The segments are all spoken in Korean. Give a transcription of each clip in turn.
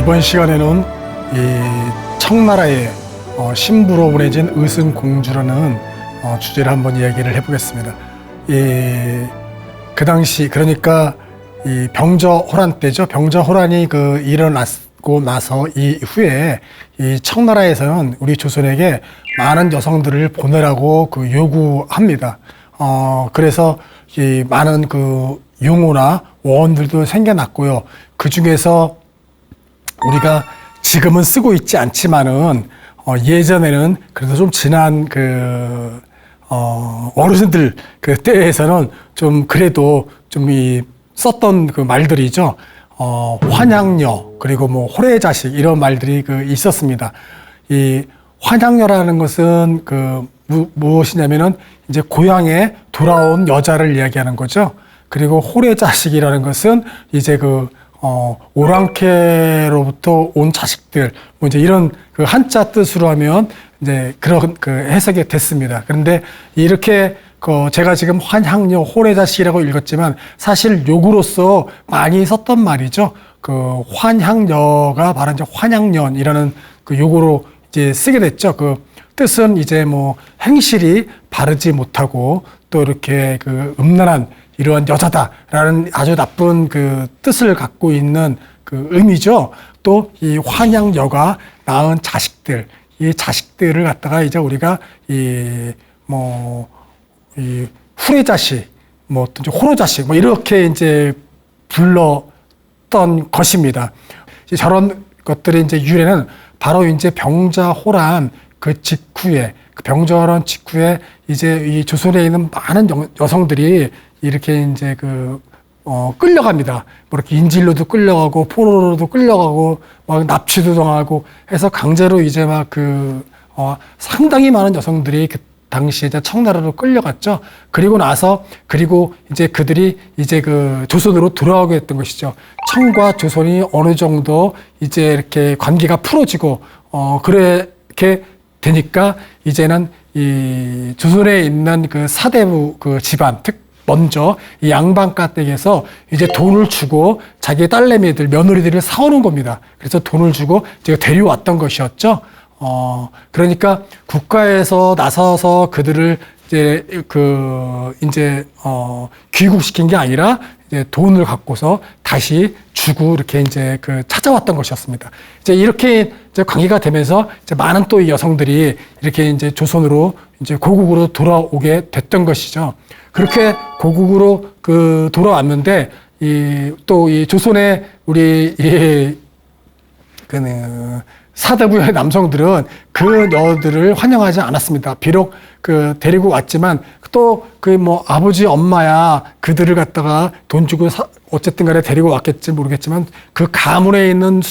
이번 시간에는 이 청나라의 신부로 보내진 의승공주라는 주제를 한번 이야기를 해보겠습니다. 그 당시 그러니까 이 병저호란 때죠. 병저호란이 일어났고 나서 이후에 이 청나라에서는 우리 조선에게 많은 여성들을 보내라고 요구합니다. 그래서 이 많은 용호나 원들도 생겨났고요. 그 중에서 우리가 지금은 쓰고 있지 않지만은 예전에는 그래도 좀 지난 어르신들 때에서는 좀 그래도 좀 썼던 말들이죠. 환양녀 그리고 뭐 호래자식 이런 말들이 있었습니다. 이 환양녀라는 것은 무엇이냐면은 이제 고향에 돌아온 여자를 이야기하는 거죠. 그리고 호래자식이라는 것은 이제 오랑캐로부터 온 자식들, 뭐 이제 이런 한자 뜻으로 하면 이제 그런 해석이 됐습니다. 그런데 이렇게 제가 지금 환향녀, 호래자식이라고 읽었지만 사실 욕으로서 많이 썼던 말이죠. 환향녀가 바로 이제 환양년이라는 욕으로 이제 쓰게 됐죠. 뜻은 이제 뭐 행실이 바르지 못하고 또 이렇게 음란한 이러한 여자다라는 아주 나쁜 뜻을 갖고 있는 의미죠. 또 이 환양녀가 낳은 자식들, 이 자식들을 갖다가 이제 우리가 이 후레자식, 뭐 또 호로자식, 뭐 이렇게 이제 불렀던 것입니다. 저런 것들의 이제 유래는 바로 이제 병자호란 직후에 병자호란 직후에 이제 이 조선에 있는 많은 여성들이 이렇게 이제 끌려갑니다. 뭐 이렇게 인질로도 끌려가고 포로로도 끌려가고 막 납치도 당하고 해서 강제로 이제 상당히 많은 여성들이 당시에 이제 청나라로 끌려갔죠. 그리고 이제 그들이 이제 조선으로 돌아오게 됐던 것이죠. 청과 조선이 어느 정도 이제 이렇게 관계가 풀어지고 그렇게 되니까 이제는 이 조선에 있는 사대부 집안 먼저 이 양반가 댁에서 이제 돈을 주고 자기 딸내미들, 며느리들을 사오는 겁니다. 그래서 돈을 주고 제가 데려왔던 것이었죠. 그러니까 국가에서 나서서 그들을 이제 귀국시킨 게 아니라 이제 돈을 갖고서 다시 주고 이렇게 이제 찾아왔던 것이었습니다. 이제 이렇게 이제 관계가 되면서 이제 많은 또 여성들이 이렇게 이제 조선으로 이제 고국으로 돌아오게 됐던 것이죠. 그렇게 고국으로 돌아왔는데 또 이 조선의 우리 사대부의 남성들은 그 여들을 환영하지 않았습니다. 비록 데리고 왔지만 또 아버지 엄마야 그들을 갖다가 돈 주고 어쨌든 간에 데리고 왔겠지 모르겠지만 가문에 있는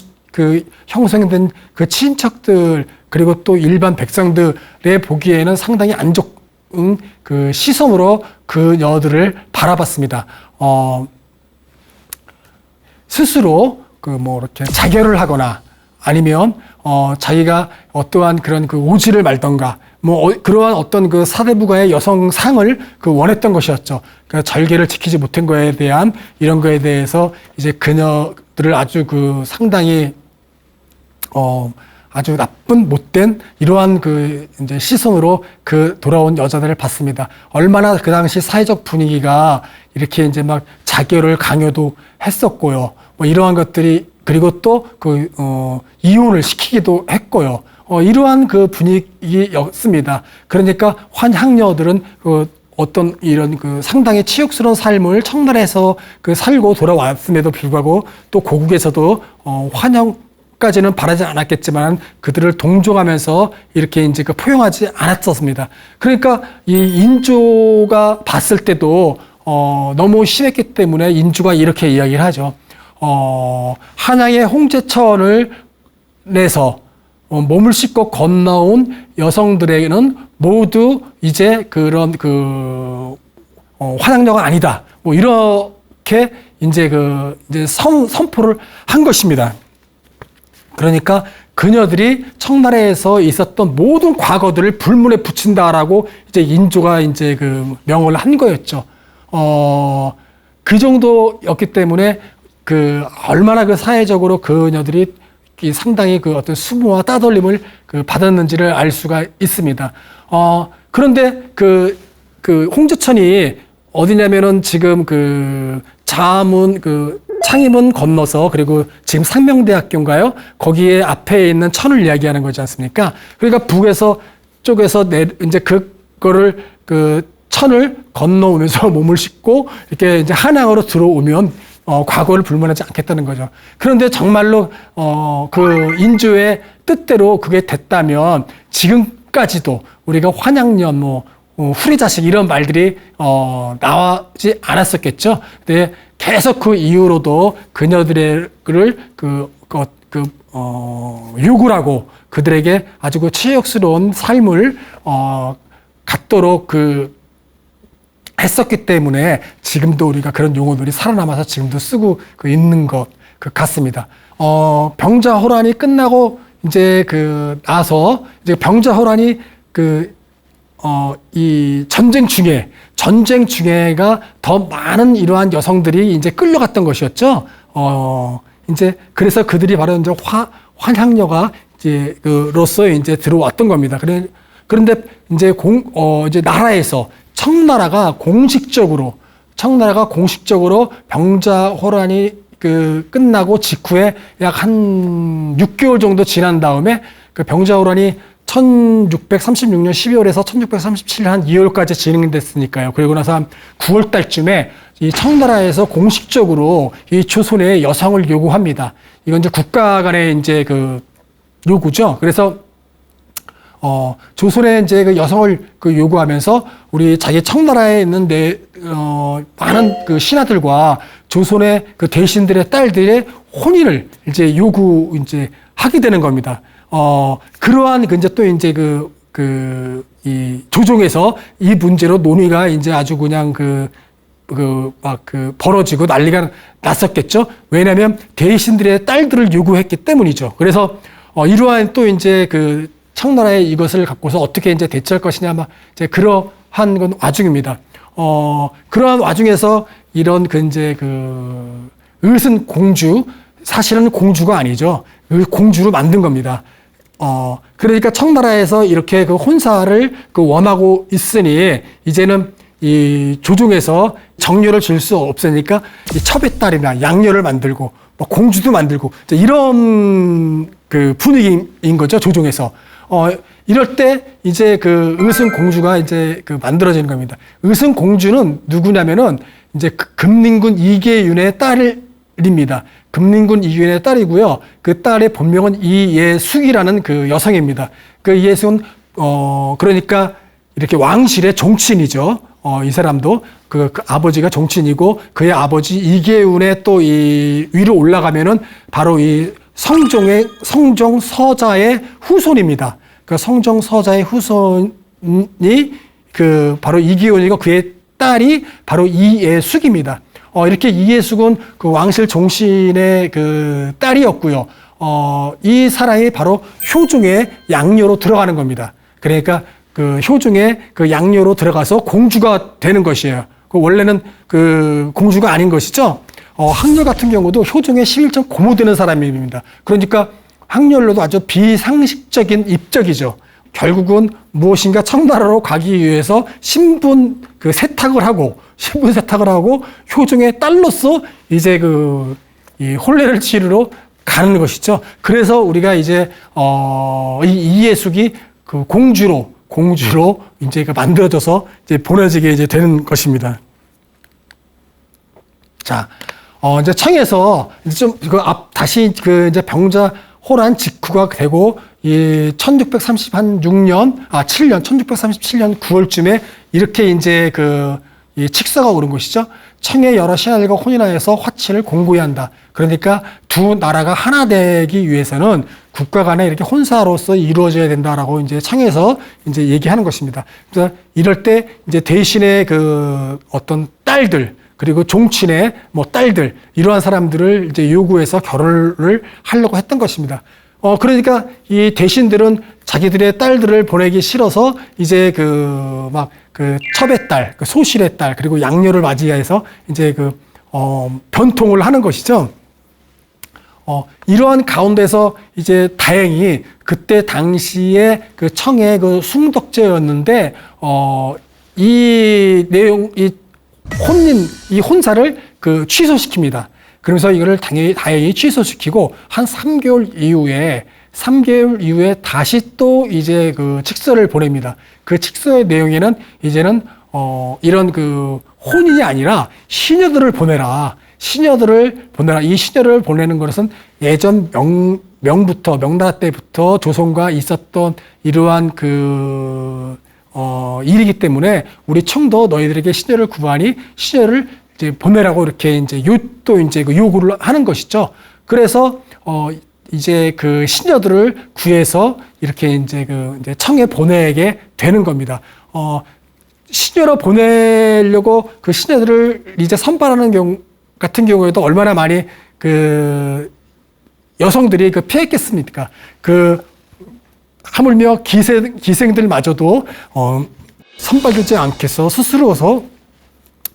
형성된 친척들 그리고 또 일반 백성들의 보기에는 상당히 안 좋은 시선으로 여들을 바라봤습니다. 스스로 이렇게 자결을 하거나 아니면 자기가 어떠한 그런 오지를 말던가 그러한 어떤 사대부가의 여성상을 원했던 것이었죠. 절개를 지키지 못한 거에 대한 이런 거에 대해서 이제 그녀들을 아주 상당히 아주 나쁜 못된 이러한 이제 시선으로 돌아온 여자들을 봤습니다. 얼마나 그 당시 사회적 분위기가 이렇게 이제 막 자결을 강요도 했었고요. 이러한 것들이 그리고 또 이혼을 시키기도 했고요. 이러한 분위기였습니다. 그러니까 환향녀들은 어떤 이런 상당히 치욕스러운 삶을 청나라에서 살고 돌아왔음에도 불구하고 또 고국에서도 환영까지는 바라지 않았겠지만 그들을 동정하면서 이렇게 이제 포용하지 않았었습니다. 그러니까 이 인조가 봤을 때도 너무 심했기 때문에 인조가 이렇게 이야기를 하죠. 한양의 홍제천을 내서 몸을 씻고 건너온 여성들에게는 모두 이제 그런 환양녀가 아니다. 이렇게 이제 이제 선포를 한 것입니다. 그러니까 그녀들이 청나라에서 있었던 모든 과거들을 불문에 붙인다라고 이제 인조가 이제 명을 한 거였죠. 그 정도였기 때문에 얼마나 사회적으로 그녀들이 상당히 그 어떤 수모와 따돌림을 그 받았는지를 알 수가 있습니다. 그런데 그 홍제천이 어디냐면은 지금 그 자문 창의문 건너서 그리고 지금 상명대학교인가요? 거기에 앞에 있는 천을 이야기하는 거지 않습니까? 그러니까 북에서 쪽에서 이제 그거를 그 천을 건너오면서 몸을 싣고 이렇게 이제 한양으로 들어오면 과거를 불문하지 않겠다는 거죠. 그런데 정말로 그 인조의 뜻대로 그게 됐다면 지금까지도 우리가 환양년 후리자식 이런 말들이 나오지 않았었겠죠. 근데 계속 그 이후로도 그녀들을 유구라고 그들에게 아주 그 치욕스러운 삶을 갖도록 했었기 때문에 지금도 우리가 그런 용어들이 살아남아서 지금도 쓰고 있는 것 같습니다. 병자호란이 끝나고 이제 나서 이제 병자호란이 이 전쟁 중에가 더 많은 이러한 여성들이 이제 끌려갔던 것이었죠. 이제 그래서 그들이 바로 이제 환향녀가 이제 로서 이제 들어왔던 겁니다. 그런데 이제 이제 나라에서 청나라가 공식적으로 병자호란이 끝나고 직후에 약 한 6개월 정도 지난 다음에 그 병자호란이 1636년 12월에서 1637년 한 2월까지 진행됐으니까요. 그리고 나서 한 9월 달쯤에 이 청나라에서 공식적으로 이 조선의 여성을 요구합니다. 이건 이제 국가 간의 이제 요구죠. 그래서 조선의 이제 여성을 요구하면서 우리 자기 청나라에 있는 많은 신하들과 조선의 대신들의 딸들의 혼인을 이제 하게 되는 겁니다. 그러한 이제 또 이제 이 조정에서 이 문제로 논의가 이제 아주 그냥 벌어지고 난리가 났었겠죠. 왜냐하면 대신들의 딸들을 요구했기 때문이죠. 그래서 이러한 또 이제 청나라의 이것을 갖고서 어떻게 이제 대처할 것이냐, 이제 그러한 와중입니다. 그러한 와중에서 이런 의슨 공주, 사실은 공주가 아니죠. 공주로 만든 겁니다. 그러니까 청나라에서 이렇게 혼사를 원하고 있으니 이제는 이 조정에서 정려를 줄 수 없으니까 이 첩의 딸이나 양녀를 만들고 공주도 만들고 이런 분위기인 거죠. 조정에서. 이럴 때 이제 의승 공주가 이제 만들어지는 겁니다. 의승 공주는 누구냐면은 이제 금림군 이계윤의 딸입니다. 금림군 이계윤의 딸이고요. 그 딸의 본명은 이예숙이라는 여성입니다. 이예숙은 그러니까 이렇게 왕실의 종친이죠. 이 사람도 아버지가 종친이고 그의 아버지 이계윤의 또 이 위로 올라가면은 바로 이 성종 서자의 후손입니다. 성종 서자의 후손이 바로 이기훈이고 그의 딸이 바로 이예숙입니다. 이렇게 이예숙은 왕실 종신의 딸이었고요. 이 사람이 바로 효종의 양녀로 들어가는 겁니다. 그러니까 효종의 양녀로 들어가서 공주가 되는 것이에요. 원래는 공주가 아닌 것이죠. 학녀 같은 경우도 효종의 11점 고모되는 사람입니다. 그러니까 학렬로도 아주 비상식적인 입적이죠. 결국은 무엇인가 청나라로 가기 위해서 신분 세탁을 하고 효종의 딸로서 이제 이 혼례를 치르러 가는 것이죠. 그래서 우리가 이제 이 이예숙이 공주로 이제 만들어져서 이제 보내지게 이제 되는 것입니다. 자, 이제 청에서 좀 다시 이제 병자호란 직후가 되고 이 1637년 9월쯤에 이렇게 이제 이 칙서가 오른 것이죠. 청의 여러 신하들과 혼인하여서 화친을 공고히 한다. 그러니까 두 나라가 하나 되기 위해서는 국가 간에 이렇게 혼사로서 이루어져야 된다라고 이제 청에서 이제 얘기하는 것입니다. 그래서 이럴 때 이제 대신의 어떤 딸들 그리고 종친의 딸들 이러한 사람들을 이제 요구해서 결혼을 하려고 했던 것입니다. 그러니까 이 대신들은 자기들의 딸들을 보내기 싫어서 이제 첩의 딸, 소실의 딸, 그리고 양녀를 맞이해서 이제 변통을 하는 것이죠. 이러한 가운데서 이제 다행히 그때 당시에 그 청의 그 숭덕제였는데, 이 내용, 이 혼사를 그 취소시킵니다. 그러면서 이거를 다행히 취소시키고 한 3개월 이후에 다시 또 이제 그 칙서를 보냅니다. 그 칙서의 내용에는 이제는 이런 그 혼인이 아니라 시녀들을 보내라. 이 시녀를 보내는 것은 예전 명나라 때부터 조선과 있었던 이러한 일이기 때문에 우리 청도 너희들에게 시녀를 구하니 시녀를 이제 보내라고 이렇게 이제 또 이제 그 요구를 하는 것이죠. 그래서 이제 그 시녀들을 구해서 이렇게 이제 이제 청에 보내게 되는 겁니다. 시녀로 보내려고 그 시녀들을 이제 선발하는 경우 같은 경우에도 얼마나 많이 그 여성들이 피했겠습니까? 하물며 기생들마저도 선발되지 않겠어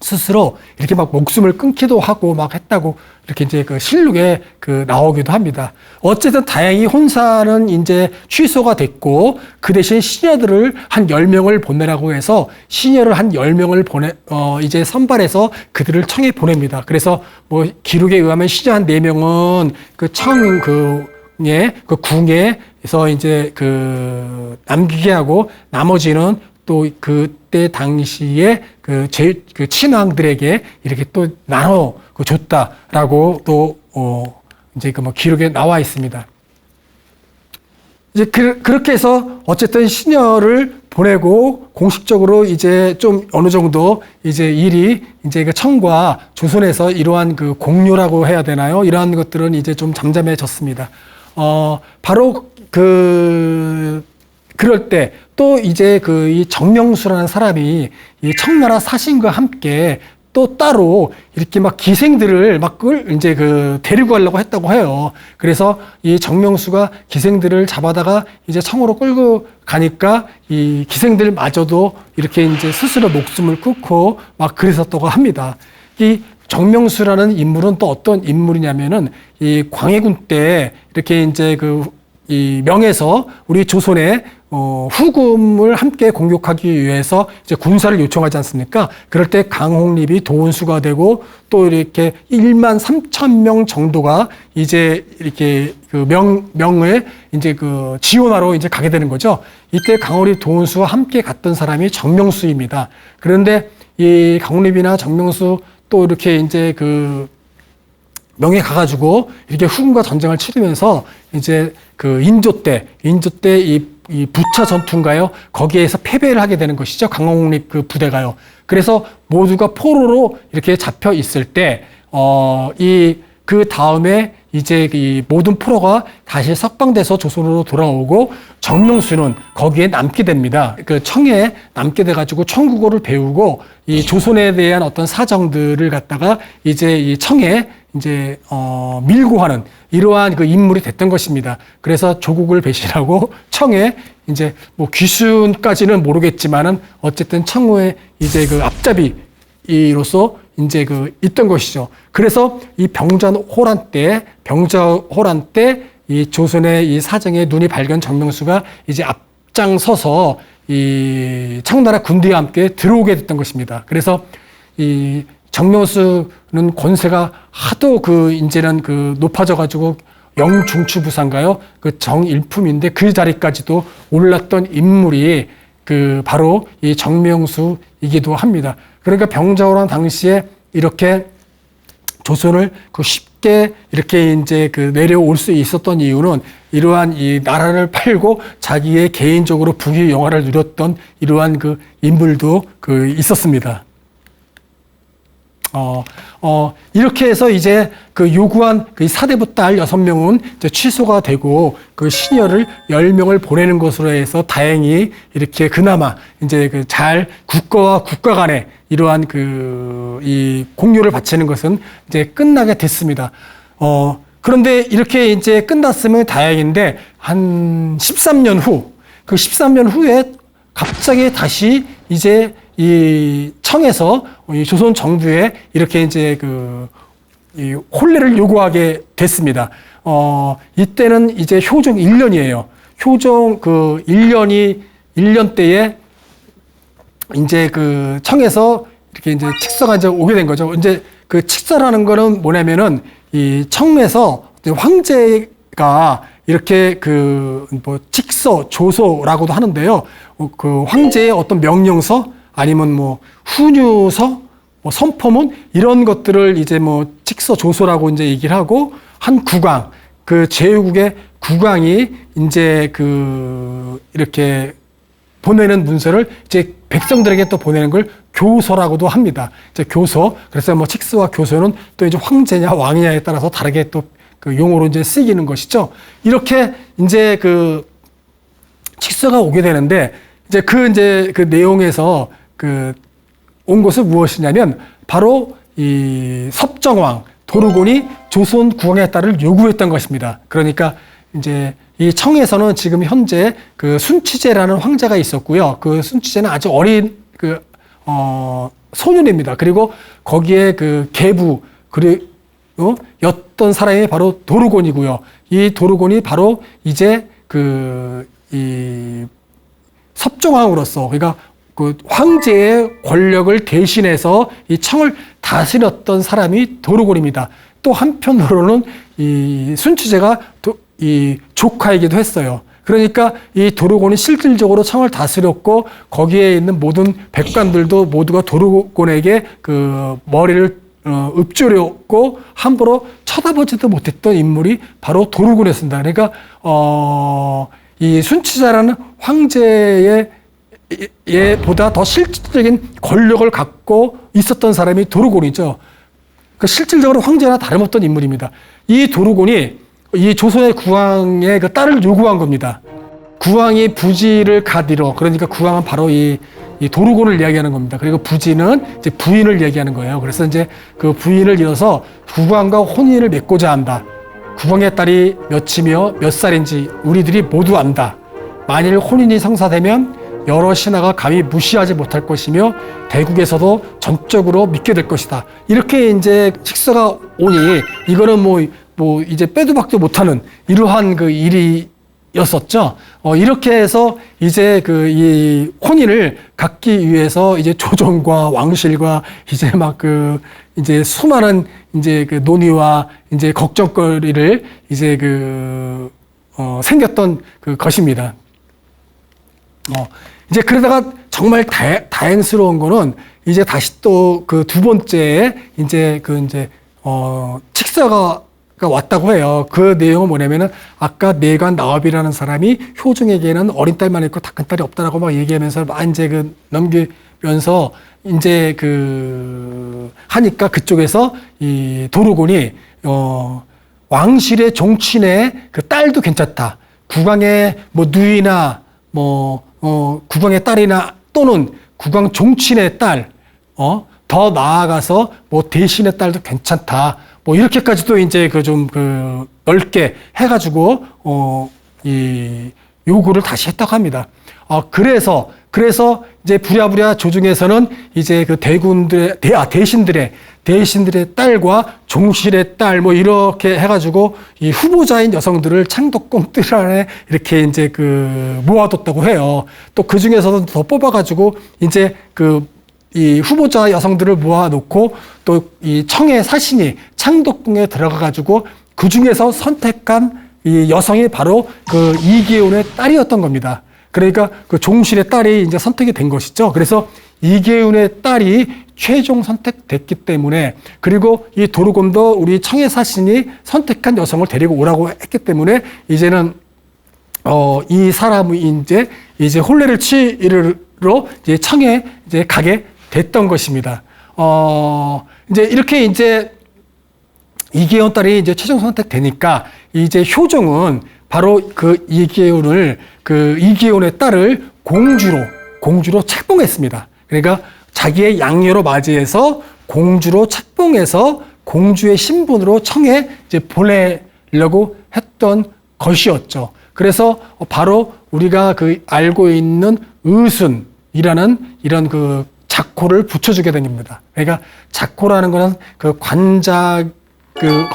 스스로 이렇게 막 목숨을 끊기도 하고 막 했다고 이렇게 이제 그 실록에 나오기도 합니다. 어쨌든 다행히 혼사는 이제 취소가 됐고 그 대신 시녀들을 한 10명을 보내라고 해서 시녀를 한 10명을 이제 선발해서 그들을 청에 보냅니다. 그래서 뭐 기록에 의하면 시녀 한 4명은 궁에서 이제 남기게 하고 나머지는 또 그때 당시에 친왕들에게 이렇게 또 나눠 줬다라고 또 이제 뭐 기록에 나와 있습니다. 이제 그렇게 해서 어쨌든 시녀를 보내고 공식적으로 이제 좀 어느 정도 이제 일이 이제 청과 조선에서 이러한 공료라고 해야 되나요? 이러한 것들은 이제 좀 잠잠해졌습니다. 바로 그럴 때 또 이제 이 정명수라는 사람이 이 청나라 사신과 함께 또 따로 이렇게 막 기생들을 이제 데리고 가려고 했다고 해요. 그래서 이 정명수가 기생들을 잡아다가 이제 청으로 끌고 가니까 이 기생들마저도 이렇게 이제 스스로 목숨을 끊고 막 그랬었다고 합니다. 이 정명수라는 인물은 또 어떤 인물이냐면은 이 광해군 때 이렇게 이제 이 명에서 우리 조선의 후금을 함께 공격하기 위해서 이제 군사를 요청하지 않습니까? 그럴 때 강홍립이 도원수가 되고 또 이렇게 1만 3천 명 정도가 이제 이렇게 명을 이제 지원하러 이제 가게 되는 거죠. 이때 강홍립 도원수와 함께 갔던 사람이 정명수입니다. 그런데 이 강홍립이나 정명수 또 이렇게 이제 명에 가가지고 이렇게 후금과 전쟁을 치르면서 이제 인조 때 이 부차 전투인가요? 거기에서 패배를 하게 되는 것이죠. 강홍립 부대가요. 그래서 모두가 포로로 이렇게 잡혀 있을 때, 그 다음에 이제 이 모든 포로가 다시 석방돼서 조선으로 돌아오고 정명수는 거기에 남게 됩니다. 청에 남게 돼가지고 청국어를 배우고 이 조선에 대한 어떤 사정들을 갖다가 이제 이 청에 이제 밀고 하는 이러한 인물이 됐던 것입니다. 그래서 조국을 배신하고 청에 이제 뭐 귀순까지는 모르겠지만은 어쨌든 청의 이제 앞잡이로서 이제 있던 것이죠. 그래서 이 병자호란 때 이 조선의 이 사정에 눈이 밝은 정명수가 이제 앞장서서 이 청나라 군대와 함께 들어오게 됐던 것입니다. 그래서 이 정명수는 권세가 하도 이제는 높아져가지고 영중추부사인가요? 정일품인데 그 자리까지도 올랐던 인물이 바로 이 정명수이기도 합니다. 그러니까 병자호란 당시에 이렇게 조선을 쉽게 이렇게 이제 내려올 수 있었던 이유는 이러한 이 나라를 팔고 자기의 개인적으로 부귀 영화를 누렸던 이러한 인물도 있었습니다. 이렇게 해서 이제 요구한 사대부 딸 6명은 이제 취소가 되고 시녀를 10명을 보내는 것으로 해서 다행히 이렇게 그나마 이제 잘 국가와 국가 간에 이러한 이 공료를 바치는 것은 이제 끝나게 됐습니다. 그런데 이렇게 이제 끝났으면 다행인데 한 13년 후, 13년 후에 갑자기 다시 이제 이 청에서 이 조선 정부에 이렇게 이제 이 혼례를 요구하게 됐습니다. 이때는 이제 효종 1년이에요. 효종 1년 때에 이제 그 청에서 이렇게 이제 칙서가 이제 오게 된 거죠. 이제 그 칙서라는 거는 뭐냐면은 이 청에서 황제가 이렇게 뭐 칙서, 조서라고도 하는데요. 그 황제의 어떤 명령서 아니면 뭐 훈유서, 뭐 선포문 이런 것들을 이제 뭐 칙서, 조서라고 이제 얘기를 하고 한 국왕, 그 제후국의 국왕이 이제 이렇게 보내는 문서를 이제 백성들에게 또 보내는 걸 교서라고도 합니다. 이제 교서. 그래서 뭐 칙서와 교서는 또 이제 황제냐 왕이냐에 따라서 다르게 또 그 용어로 이제 쓰이는 것이죠. 이렇게 이제 칙서가 오게 되는데 이제 그 내용에서 온 것은 무엇이냐면 바로 이 섭정왕 도르곤이 조선 국왕의 딸을 요구했던 것입니다. 그러니까 이제 이 청에서는 지금 현재 순치제라는 황제가 있었고요. 그 순치제는 아주 어린 소년입니다. 그리고 거기에 계부 였던 사람이 바로 도르곤이고요. 이 도르곤이 바로 이제 이 섭정왕으로서 그러니까 황제의 권력을 대신해서 이 청을 다스렸던 사람이 도르곤입니다. 또 한편으로는 이 순치제가 이 조카이기도 했어요. 그러니까 이 도르곤이 실질적으로 청을 다스렸고 거기에 있는 모든 백관들도 모두가 도르곤에게 머리를 읊조렸고 함부로 쳐다보지도 못했던 인물이 바로 도르곤이었습니다. 그러니까 이 순치자라는 황제의 보다 더 실질적인 권력을 갖고 있었던 사람이 도르곤이죠. 실질적으로 황제나 다름없던 인물입니다. 이 도르곤이 이 조선의 국왕의 딸을 요구한 겁니다. 국왕이 부지를 가디러, 그러니까 국왕은 바로 이 도르곤을 이야기하는 겁니다. 그리고 부지는 이제 부인을 얘기하는 거예요. 그래서 이제 그 부인을 이어서 국왕과 혼인을 맺고자 한다. 국왕의 딸이 몇이며 몇 살인지 우리들이 모두 안다. 만일 혼인이 성사되면 여러 신하가 감히 무시하지 못할 것이며 대국에서도 전적으로 믿게 될 것이다. 이렇게 이제 칙서가 오니 이거는 뭐 이제 빼도 박도 못하는 이러한 일이었었죠. 이렇게 해서 이제 이 혼인을 갖기 위해서 이제 조정과 왕실과 이제 이제 수많은 이제 논의와 이제 걱정거리를 이제 생겼던 것입니다. 이제 그러다가 정말 다행스러운 거는 이제 다시 또 두 번째에 이제 칙서가 왔다고 해요. 그 내용은 뭐냐면은 아까 내관 나업이라는 사람이 효종에게는 어린 딸만 있고 다 큰 딸이 없다라고 막 얘기하면서 막 이제 넘기면서 이제 하니까 그쪽에서 이 도르곤이 왕실의 종친의 딸도 괜찮다. 국왕의 뭐 누이나 국왕의 딸이나 또는 국왕 종친의 딸, 더 나아가서 뭐 대신의 딸도 괜찮다. 뭐 이렇게까지도 이제 넓게 해가지고 이 요구를 다시 했다고 합니다. 그래서 이제 부랴부랴 조중에서는 이제 대신들의 딸과 종실의 딸 뭐 이렇게 해가지고 이 후보자인 여성들을 창덕궁 뜰 안에 이렇게 이제 모아뒀다고 해요. 또 그 중에서도 더 뽑아가지고 이제 이 후보자 여성들을 모아놓고 또 이 청의 사신이 창덕궁에 들어가가지고 그 중에서 선택한 이 여성이 바로 이계훈의 딸이었던 겁니다. 그러니까 종실의 딸이 이제 선택이 된 것이죠. 그래서 이계훈의 딸이 최종 선택됐기 때문에 그리고 이 도르곤도 우리 청의 사신이 선택한 여성을 데리고 오라고 했기 때문에 이제는 이 사람이 이제 혼례를 치르러 이제 청에 이제 가게 됐던 것입니다. 이제 이렇게 이제 이계훈 딸이 이제 최종 선택되니까 이제 효종은 바로 이계훈의 딸을 공주로 책봉했습니다. 그러니까 자기의 양녀로 맞이해서 공주로 책봉해서 공주의 신분으로 청에 이제 보내려고 했던 것이었죠. 그래서 바로 우리가 알고 있는 의순이라는 이런 작호를 붙여주게 됩니다. 그러니까 작호라는 것은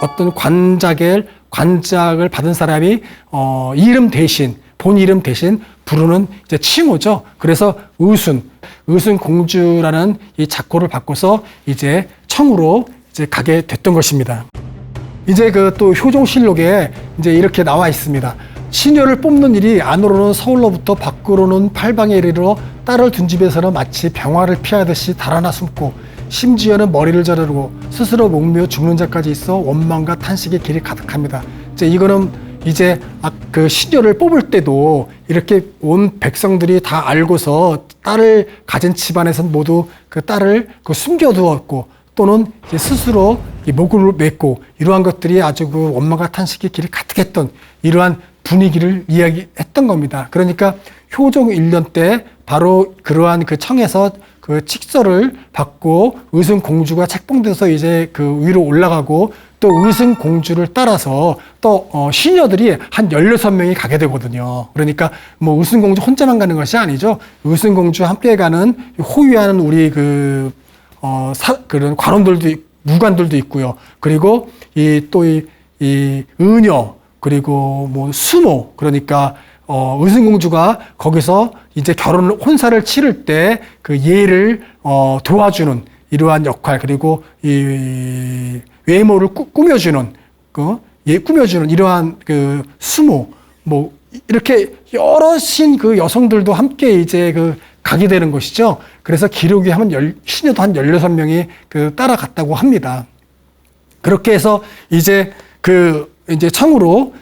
어떤 관작의 관작을 받은 사람이 이름 대신 본 이름 대신 부르는 이제 칭호죠. 그래서 의순 공주라는 이 작호를 바꿔서 이제 청으로 이제 가게 됐던 것입니다. 이제 그 또 효종실록에 이제 이렇게 나와 있습니다. 시녀를 뽑는 일이 안으로는 서울로부터 밖으로는 팔방에 이르러 딸을 둔 집에서는 마치 병화를 피하듯이 달아나 숨고 심지어는 머리를 자르고 스스로 목매어 죽는 자까지 있어 원망과 탄식의 길이 가득합니다. 이제 이거는 이제 그 시녀를 뽑을 때도 이렇게 온 백성들이 다 알고서 딸을 가진 집안에서는 모두 그 딸을 숨겨두었고 또는 이제 스스로 목을 맺고 이러한 것들이 아주 그 원망과 탄식의 길이 가득했던 이러한 분위기를 이야기했던 겁니다. 그러니까 효종 1년 때 바로 그러한 그 청에서 그 칙서를 받고 의순 공주가 책봉돼서 이제 그 위로 올라가고 또 의순 공주를 따라서 또 시녀들이 한 16명이 가게 되거든요. 그러니까 뭐 의순 공주 혼자만 가는 것이 아니죠. 의순 공주 함께 가는 호위하는 우리 그런 관원들도 무관들도 있고요. 그리고 이 은여 그리고 뭐 수모 그러니까 의순공주가 거기서 이제 혼사를 치를 때 그 예를 도와주는 이러한 역할 그리고 이 외모를 꾸며주는 꾸며주는 이러한 그 수모 뭐 이렇게 여럿인 그 여성들도 함께 이제 가게 되는 것이죠. 그래서 기록이 하면 시녀도 한 16명이 따라갔다고 합니다. 그렇게 해서 이제 이제 청으로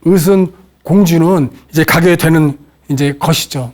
의순 공주는 이제 가게 되는 이제 것이죠.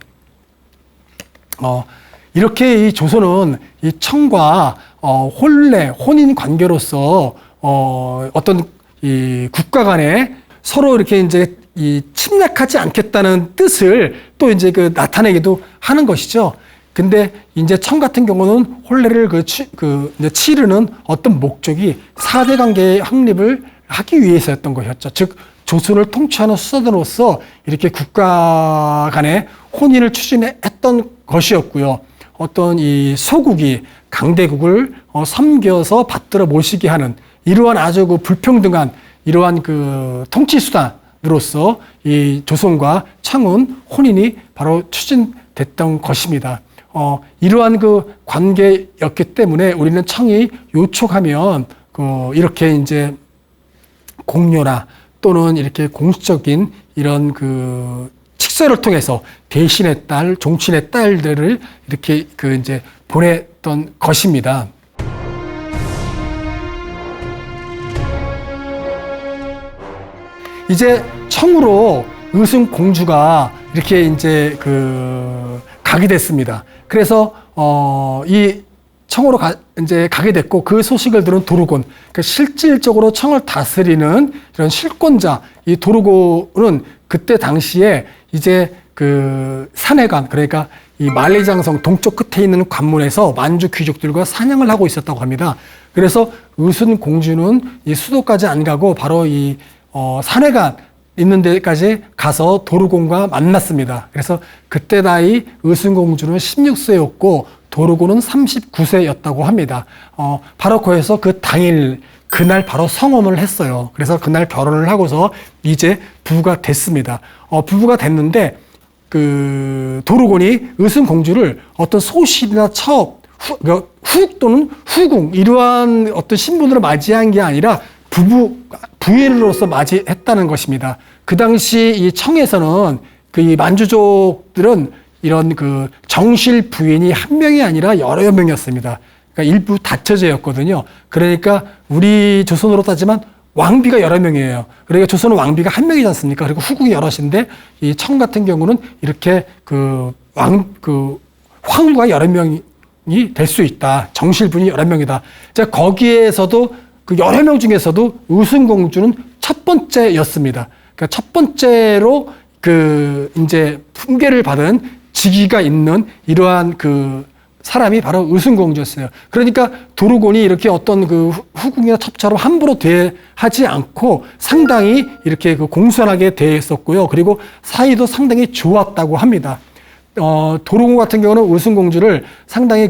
이렇게 이 조선은 이 청과 혼인 관계로서 어떤 이 국가 간에 서로 이렇게 이제 이 침략하지 않겠다는 뜻을 또 이제 나타내기도 하는 것이죠. 근데 이제 청 같은 경우는 혼례를 이제 치르는 어떤 목적이 사대 관계의 확립을 하기 위해서였던 것이었죠. 즉 조선을 통치하는 수사들로서 이렇게 국가 간의 혼인을 추진했던 것이었고요. 어떤 이 소국이 강대국을 섬겨서 받들어 모시게 하는 이러한 아주 불평등한 이러한 통치 수단으로서 이 조선과 청은 혼인이 바로 추진됐던 것입니다. 이러한 관계였기 때문에 우리는 청이 요촉하면 이렇게 이제 공료나 또는 이렇게 공식적인 이런 칙서를 통해서 대신의 딸, 종친의 딸들을 이렇게 이제 보냈던 것입니다. 이제 청으로 의순 공주가 이렇게 이제 가게 됐습니다. 그래서 이 청으로 이제 가게 됐고 그 소식을 들은 도르곤, 그러니까 실질적으로 청을 다스리는 이런 실권자 이 도르곤은 그때 당시에 이제 산해관 그러니까 이 만리장성 동쪽 끝에 있는 관문에서 만주 귀족들과 사냥을 하고 있었다고 합니다. 그래서 의순 공주는 이 수도까지 안 가고 바로 이 산해관 있는 데까지 가서 도르곤과 만났습니다. 그래서 그때 나이 의순 공주는 16세였고 도르곤은 39세였다고 합니다. 바로 거기서 그날 바로 성혼을 했어요. 그래서 그날 결혼을 하고서 이제 부부가 됐습니다. 부부가 됐는데 도르곤이 의순 공주를 어떤 소실이나 첩, 후 또는 후궁 이러한 어떤 신분으로 맞이한 게 아니라 부인으로서 맞이했다는 것입니다. 그 당시 이 청에서는 이 만주족들은 이런 정실 부인이 한 명이 아니라 여러 명이었습니다. 그러니까 일부 다처제였거든요. 그러니까 우리 조선으로 따지면 왕비가 여러 명이에요. 그러니까 조선은 왕비가 한 명이지 않습니까? 그리고 후궁이 여럿인데 이 청 같은 경우는 이렇게 황후가 여러 명이 될 수 있다. 정실분이 여러 명이다. 자, 거기에서도 여러 명 중에서도 의순 공주는 첫 번째였습니다. 그러니까 첫 번째로 이제 품계를 받은 직위가 있는 이러한 사람이 바로 의순 공주였어요. 그러니까 도르곤이 이렇게 어떤 후궁이나 첩처럼 함부로 대하지 않고 상당히 이렇게 공손하게 대했었고요. 그리고 사이도 상당히 좋았다고 합니다. 도르곤 같은 경우는 의순 공주를 상당히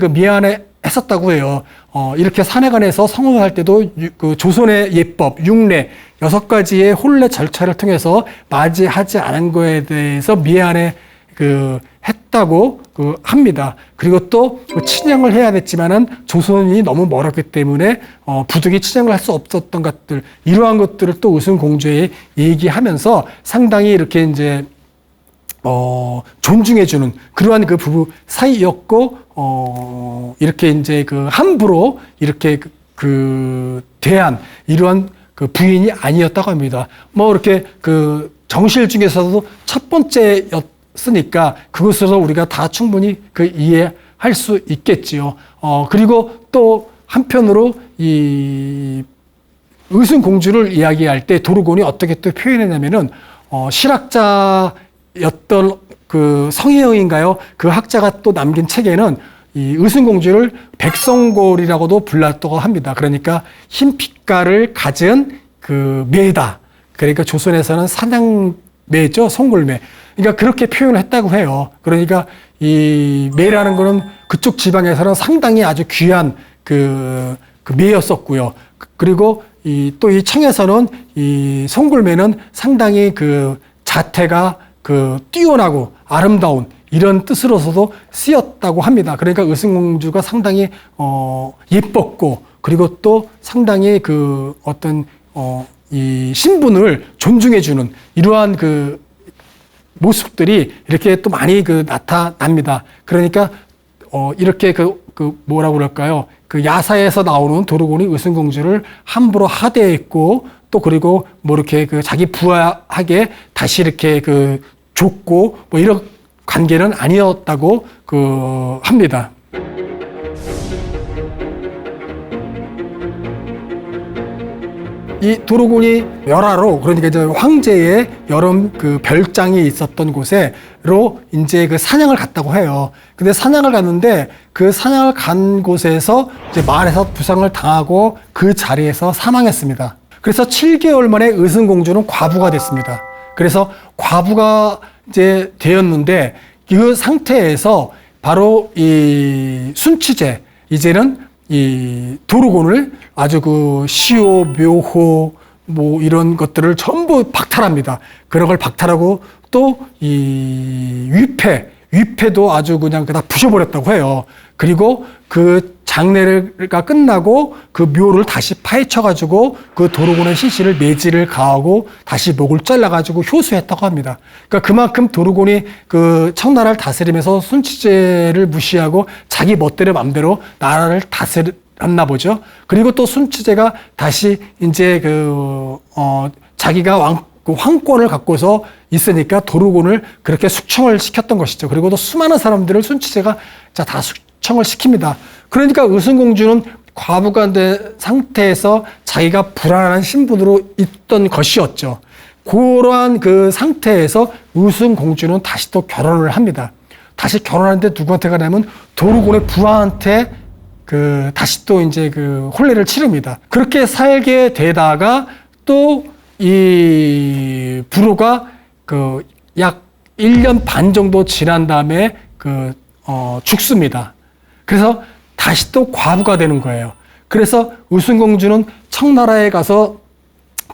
했었다고 해요. 이렇게 산해관에서 성혼할 때도 그 조선의 예법, 융례 6가지의 혼례 절차를 통해서 맞이하지 않은 거에 대해서 미안해 했다고 합니다. 그리고 또 친형을 해야 됐지만은 조선이 너무 멀었기 때문에 부득이 친형을 할 수 없었던 것들, 이러한 것들을 또 의순공주에 얘기하면서 상당히 이렇게 이제 존중해주는 그러한 그 부부 사이였고, 이렇게 이제 함부로 이렇게 대한 이러한 부인이 아니었다고 합니다. 이렇게 정실 중에서도 첫 번째였으니까 그것으로 우리가 다 충분히 이해할 수 있겠지요. 그리고 또 한편으로 이 의순공주를 이야기할 때 도르곤이 어떻게 또 표현했냐면은, 실학자였던 성혜영인가요? 그 학자가 또 남긴 책에는 이 의순공주를 백성골이라고도 불렀다고 합니다. 그러니까 흰 빛깔을 가진 매다. 그러니까 조선에서는 사냥매죠, 송골매. 그러니까 그렇게 표현을 했다고 해요. 그러니까 이 매라는 거는 그쪽 지방에서는 상당히 아주 귀한 매였었고요. 그리고 또 이 청에서는 이 송골매는 상당히 자태가 뛰어나고 아름다운 이런 뜻으로서도 쓰였다고 합니다. 그러니까 의순공주가 상당히 예뻤고, 그리고 또 상당히 어떤 이 신분을 존중해주는 이러한 모습들이 이렇게 또 많이 나타납니다. 그러니까 이렇게 뭐라고 그럴까요? 야사에서 나오는 도르곤이 의순공주를 함부로 하대했고, 또 그리고 이렇게 자기 부하에게 다시 이렇게 줬고 이런 관계는 아니었다고 합니다. 이 도르곤이 열하로, 그러니까 이제 황제의 여러 별장이 있었던 곳에로 이제 사냥을 갔다고 해요. 근데 사냥을 갔는데 사냥을 간 곳에서 이제 말에서 부상을 당하고 그 자리에서 사망했습니다. 그래서 7개월 만에 의순공주는 과부가 됐습니다. 그래서 과부가 이제 되었는데 그 상태에서 바로 이 순치제, 이제는 이 도르곤을 아주 시호, 묘호 이런 것들을 전부 박탈합니다. 그런 걸 박탈하고 또 이 위패도 아주 그냥 다 부셔버렸다고 해요. 그리고 장례가 끝나고 묘를 다시 파헤쳐가지고 도르곤의 시신을 매질을 가하고 다시 목을 잘라가지고 효수했다고 합니다. 그러니까 그만큼 도르곤이 청나라를 다스리면서 순치제를 무시하고 자기 멋대로 맘대로 나라를 다스렸나 보죠. 그리고 또 순치제가 다시 이제 자기가 황권을 갖고서 있으니까 도르곤을 그렇게 숙청을 시켰던 것이죠. 그리고 또 수많은 사람들을 순치제가 다 숙청을 시킵니다. 그러니까 의순공주는 과부가 된 상태에서 자기가 불안한 신분으로 있던 것이었죠. 그러한 상태에서 의순공주는 다시 또 결혼을 합니다. 다시 결혼하는데 누구한테 가냐면 도르곤의 부하한테 다시 또 이제 혼례를 치릅니다. 그렇게 살게 되다가 또 이 부로가 약 1년 반 정도 지난 다음에 죽습니다. 그래서 다시 또 과부가 되는 거예요. 그래서 의순공주는 청나라에 가서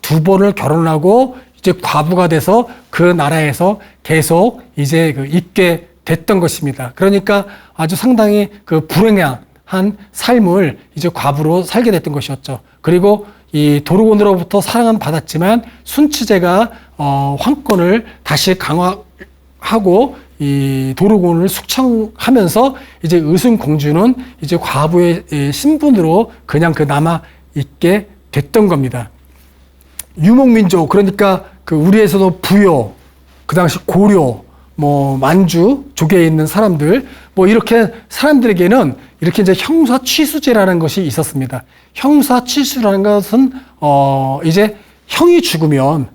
2번을 결혼하고 이제 과부가 돼서 그 나라에서 계속 이제 있게 됐던 것입니다. 그러니까 아주 상당히 불행한 삶을 이제 과부로 살게 됐던 것이었죠. 그리고 이 도르곤으로부터 사랑은 받았지만 순치제가 황권을 다시 강화하고 이 도르곤을 숙청하면서 이제 의순공주는 이제 과부의 신분으로 그냥 남아 있게 됐던 겁니다. 유목민족, 그러니까 우리에서도 부여, 그 당시 고려, 만주 쪽에 있는 사람들, 이렇게 사람들에게는 이렇게 이제 형사취수제라는 것이 있었습니다. 형사취수라는 것은, 이제 형이 죽으면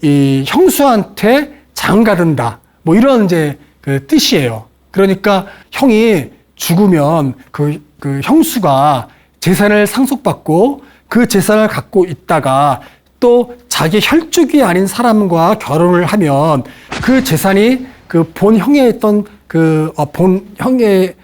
이 형수한테 장가든다. 이런 이제 뜻이에요. 그러니까 형이 죽으면 형수가 재산을 상속받고 그 재산을 갖고 있다가 또 자기 혈족이 아닌 사람과 결혼을 하면 그 재산이 본 형에 있던 본 형의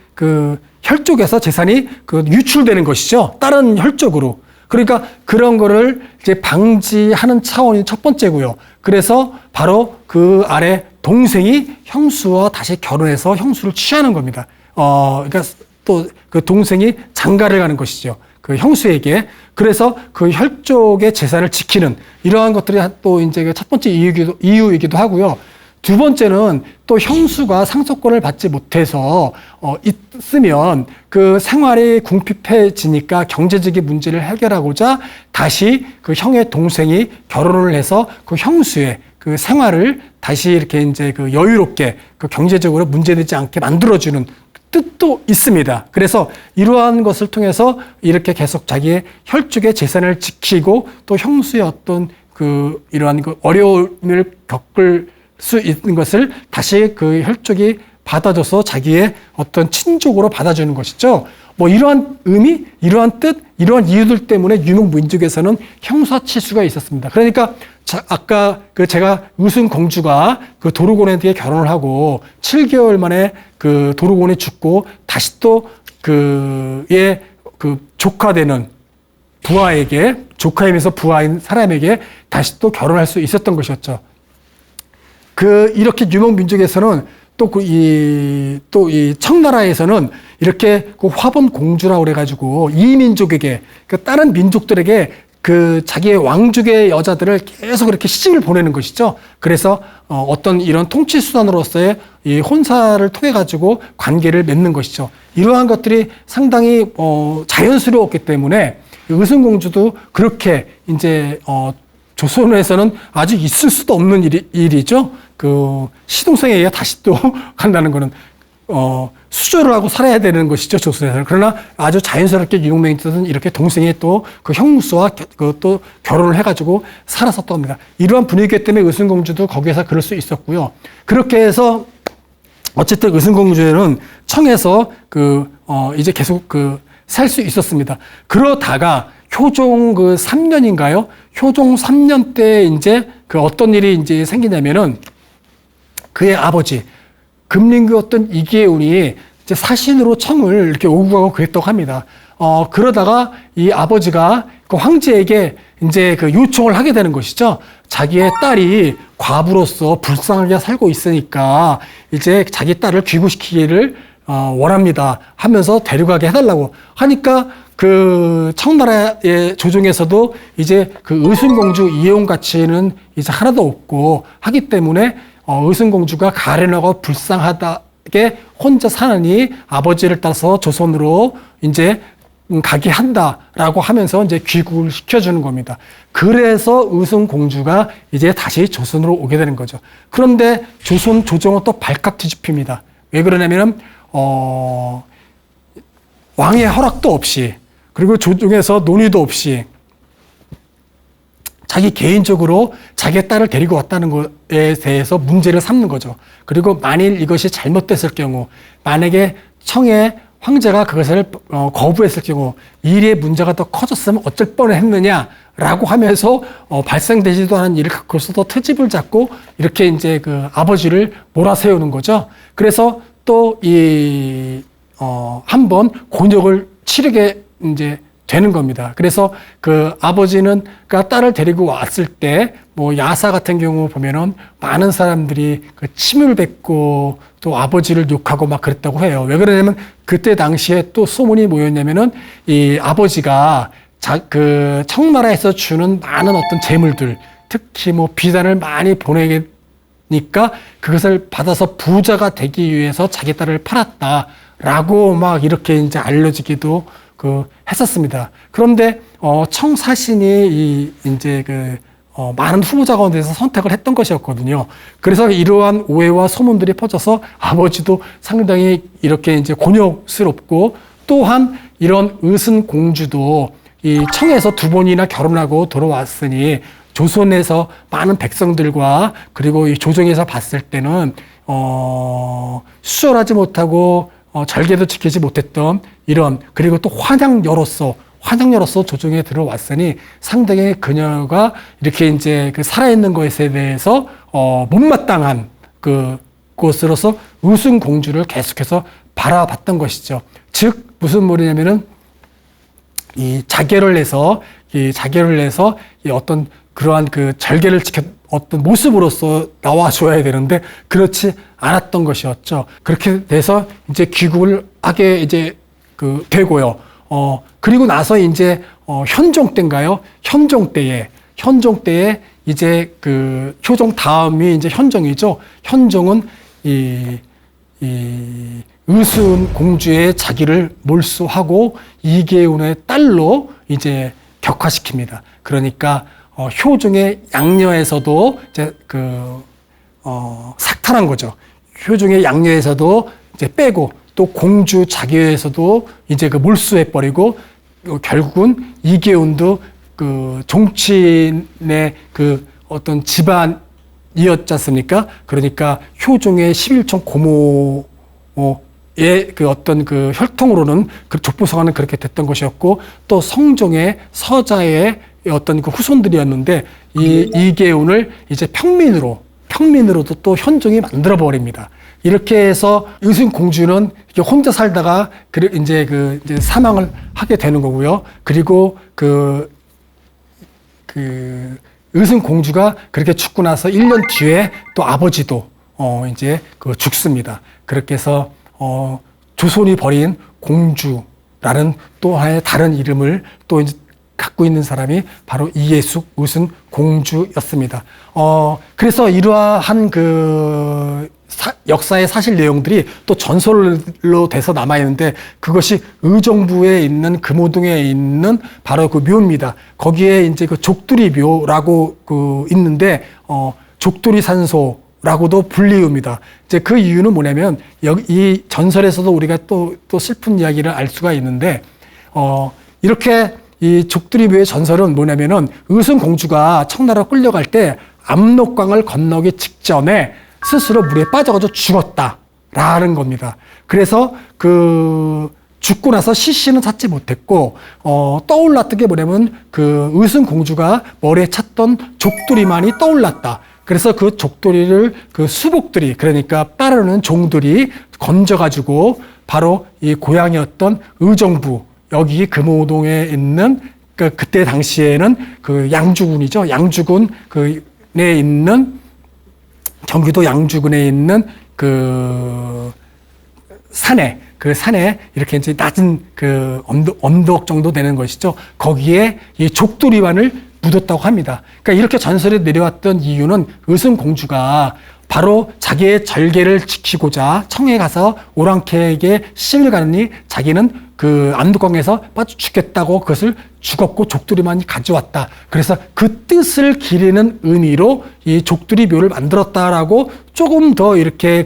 혈 쪽에서 재산이 그 유출되는 것이죠. 다른 혈 쪽으로. 그러니까 그런 거를 이제 방지하는 차원이 첫 번째고요. 그래서 바로 그 아래 동생이 형수와 다시 결혼해서 형수를 취하는 겁니다. 그러니까 또 그 동생이 장가를 가는 것이죠. 그 형수에게. 그래서 그 혈 쪽의 재산을 지키는 이러한 것들이 또 이제 첫 번째 이유이기도 하고요. 두 번째는 또 형수가 상속권을 받지 못해서 있으면 그 생활이 궁핍해지니까 경제적인 문제를 해결하고자 다시 그 형의 동생이 결혼을 해서 그 형수의 그 생활을 다시 이렇게 이제 그 여유롭게 그 경제적으로 문제되지 않게 만들어주는 뜻도 있습니다. 그래서 이러한 것을 통해서 이렇게 계속 자기의 혈족의 재산을 지키고 또 형수의 어떤 그 이러한 그 어려움을 겪을 수 있는 것을 다시 그 혈족이 받아줘서 자기의 어떤 친족으로 받아주는 것이죠. 뭐 이러한 의미, 이러한 뜻, 이러한 이유들 때문에 유목민족에서는 형사치수가 있었습니다. 그러니까 아까 그 제가 의순공주가 그 도르곤에게 결혼을 하고 7개월 만에 그 도르곤이 죽고 다시 또 그의 그 조카되는 부하에게, 조카이면서 부하인 사람에게 다시 또 결혼할 수 있었던 것이었죠. 이렇게 유목민족에서는 또 이 청나라에서는 이렇게 그 화본공주라고 그래가지고 이 민족에게, 그 다른 민족들에게 그 자기의 왕족의 여자들을 계속 이렇게 시집을 보내는 것이죠. 그래서 어떤 이런 통치 수단으로서의 이 혼사를 통해 가지고 관계를 맺는 것이죠. 이러한 것들이 상당히 자연스러웠기 때문에 의순공주도 그렇게 이제 조선에서는 아주 있을 수도 없는 일이죠. 그 시동생에 의해 다시 또 간다는 거는 수조를 하고 살아야 되는 것이죠, 조선에서는. 그러나 아주 자연스럽게 유목민족들은 이렇게 동생이 또 그 형수와 또 결혼을 해가지고 살았었던 겁니다. 이러한 분위기 때문에 의순공주도 거기에서 그럴 수 있었고요. 그렇게 해서 어쨌든 의순공주는 청에서 이제 계속 살 수 있었습니다. 그러다가 효종 3년인가요? 효종 3년 때 이제 어떤 일이 이제 생기냐면은 그의 아버지 금림교 어떤 이계운이 이제 사신으로 청을 이렇게 오고 가고 그랬다고 합니다. 그러다가 이 아버지가 그 황제에게 이제 요청을 하게 되는 것이죠. 자기의 딸이 과부로서 불쌍하게 살고 있으니까 이제 자기 딸을 귀국시키기를 원합니다 하면서 데려가게 해달라고 하니까 그 청나라의 조정에서도 이제 그 의순공주 이용 가치는 이제 하나도 없고 하기 때문에 의순공주가 가련하고 불쌍하게 혼자 사느니 아버지를 따라서 조선으로 이제 가게 한다라고 하면서 이제 귀국을 시켜주는 겁니다. 그래서 의순공주가 이제 다시 조선으로 오게 되는 거죠. 그런데 조선 조정은 또 발칵 뒤집힙니다. 왜 그러냐면은 왕의 허락도 없이 그리고 조정에서 논의도 없이 자기 개인적으로 자기의 딸을 데리고 왔다는 것에 대해서 문제를 삼는 거죠. 그리고 만일 이것이 잘못됐을 경우, 만약에 청의 황제가 그것을 거부했을 경우 일의 문제가 더 커졌으면 어쩔 뻔했느냐라고 하면서 발생되지도 않은 일을 그것을 또 트집을 잡고 이렇게 이제 그 아버지를 몰아세우는 거죠. 그래서 또 한번 곤욕을 치르게 이제 되는 겁니다. 그래서 그 아버지는 그 딸을 데리고 왔을 때 뭐 야사 같은 경우 보면은 많은 사람들이 그 침을 뱉고 또 아버지를 욕하고 막 그랬다고 해요. 왜 그러냐면 그때 당시에 또 소문이 뭐였냐면은 이 아버지가 그 청나라에서 주는 많은 어떤 재물들, 특히 뭐 비단을 많이 보내니까 그것을 받아서 부자가 되기 위해서 자기 딸을 팔았다라고 막 이렇게 이제 알려지기도 했었습니다. 그런데 청사신이 이제 많은 후보자 가운데서 선택을 했던 것이었거든요. 그래서 이러한 오해와 소문들이 퍼져서 아버지도 상당히 이렇게 이제 곤욕스럽고 또한 이런 의순공주도 이 청에서 2번이나 결혼하고 돌아왔으니 조선에서 많은 백성들과 그리고 이 조정에서 봤을 때는 수절하지 못하고 절개도 지키지 못했던 이런 그리고 또 환양녀로서 조정에 들어왔으니 상당히 그녀가 이렇게 이제 살아있는 것에 대해서 못마땅한 것으로서 의순공주를 계속해서 바라봤던 것이죠. 즉 무슨 말이냐면은 이 자결을 해서 이 어떤 그러한 그 절개를 지켜 어떤 모습으로서 나와줘야 되는데 그렇지 않았던 것이었죠. 그렇게 돼서 이제 귀국을 하게 이제 그 되고요. 그리고 나서 이제 현종 때인가요? 현종 때에 이제 그 효종 다음이 이제 현종이죠. 현종은 이 의순 공주의 자기를 몰수하고 이계운의 딸로 이제 격화시킵니다. 그러니까 효종의 양녀에서도 이제 삭탈한 거죠. 효종의 양녀에서도 이제 빼고 또 공주 자기에서도 이제 그 몰수해 버리고 결국은 이계운도 그 종친의 그 어떤 집안이었지 않습니까? 그러니까 효종의 11촌 고모의 그 어떤 그 혈통으로는 그 족보상화는 그렇게 됐던 것이었고 또 성종의 서자의 어떤 그 후손들이었는데 이계운을 이제 평민으로도 또 현종이 만들어 버립니다. 이렇게 해서 의순 공주는 혼자 살다가 이제 사망을 하게 되는 거고요. 그리고 의순 공주가 그렇게 죽고 나서 1년 뒤에 또 아버지도 이제 죽습니다. 그렇게 해서 조선이 버린 공주라는 또 하나의 다른 이름을 또 이제 갖고 있는 사람이 바로 이예숙 의순 공주였습니다. 그래서 이러한 역사의 사실 내용들이 또 전설로 돼서 남아 있는데 그것이 의정부에 있는 금호동에 있는 바로 그 묘입니다. 거기에 이제 그 족두리 묘라고 있는데 족두리 산소라고도 불리웁니다. 이제 그 이유는 뭐냐면 이 전설에서도 우리가 또 슬픈 이야기를 알 수가 있는데 이렇게 이 족두리묘의 전설은 뭐냐면은 의순 공주가 청나라로 끌려갈 때 압록강을 건너기 직전에 스스로 물에 빠져가지고 죽었다라는 겁니다. 그래서 죽고 나서 시신은 찾지 못했고 떠올랐던 게 뭐냐면 그 의순 공주가 머리에 찼던 족두리만이 떠올랐다. 그래서 그 족두리를 그 수복들이 그러니까 따르는 종들이 건져가지고 바로 이 고향이었던 의정부 여기 금호동에 있는 그때 당시에는 그 양주군이죠. 양주군 내에 있는 경기도 양주군에 있는 그 산에 이렇게 이제 낮은 그 언덕 정도 되는 것이죠. 거기에 이 족두리만을 묻었다고 합니다. 그러니까 이렇게 전설에 내려왔던 이유는 의순 공주가 바로 자기의 절개를 지키고자 청에 가서 오랑캐에게 시집을 가느니 자기는 그 압록강에서 빠져 죽겠다고 그것을 죽었고 족두리만이 가져왔다. 그래서 그 뜻을 기리는 의미로 이 족두리 묘를 만들었다라고 조금 더 이렇게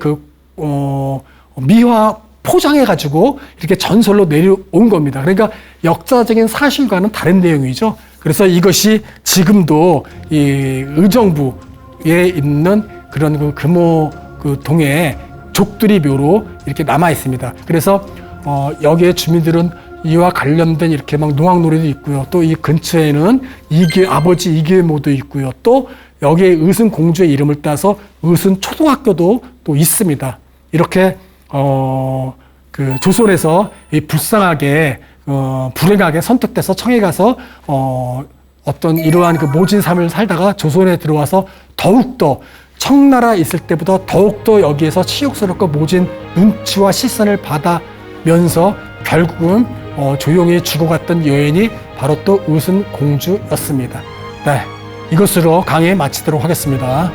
미화 포장해가지고 이렇게 전설로 내려온 겁니다. 그러니까 역사적인 사실과는 다른 내용이죠. 그래서 이것이 지금도 이 의정부에 있는 그런 그 금호 동에 족두리 묘로 이렇게 남아 있습니다. 그래서 여기에 주민들은 이와 관련된 이렇게 막 농악놀이도 있고요. 또 이 근처에는 아버지 이계모도 있고요. 또 여기에 의순 공주의 이름을 따서 의순 초등학교도 또 있습니다. 이렇게 그 조선에서 이 불행하게 선택돼서 청에 가서 어떤 이러한 그 모진 삶을 살다가 조선에 들어와서 더욱더 청나라 있을 때보다 더욱더 여기에서 치욕스럽고 모진 눈치와 시선을 받아면서 결국은 조용히 죽어갔던 여인이 바로 또 의순 공주였습니다. 네, 이것으로 강의 마치도록 하겠습니다.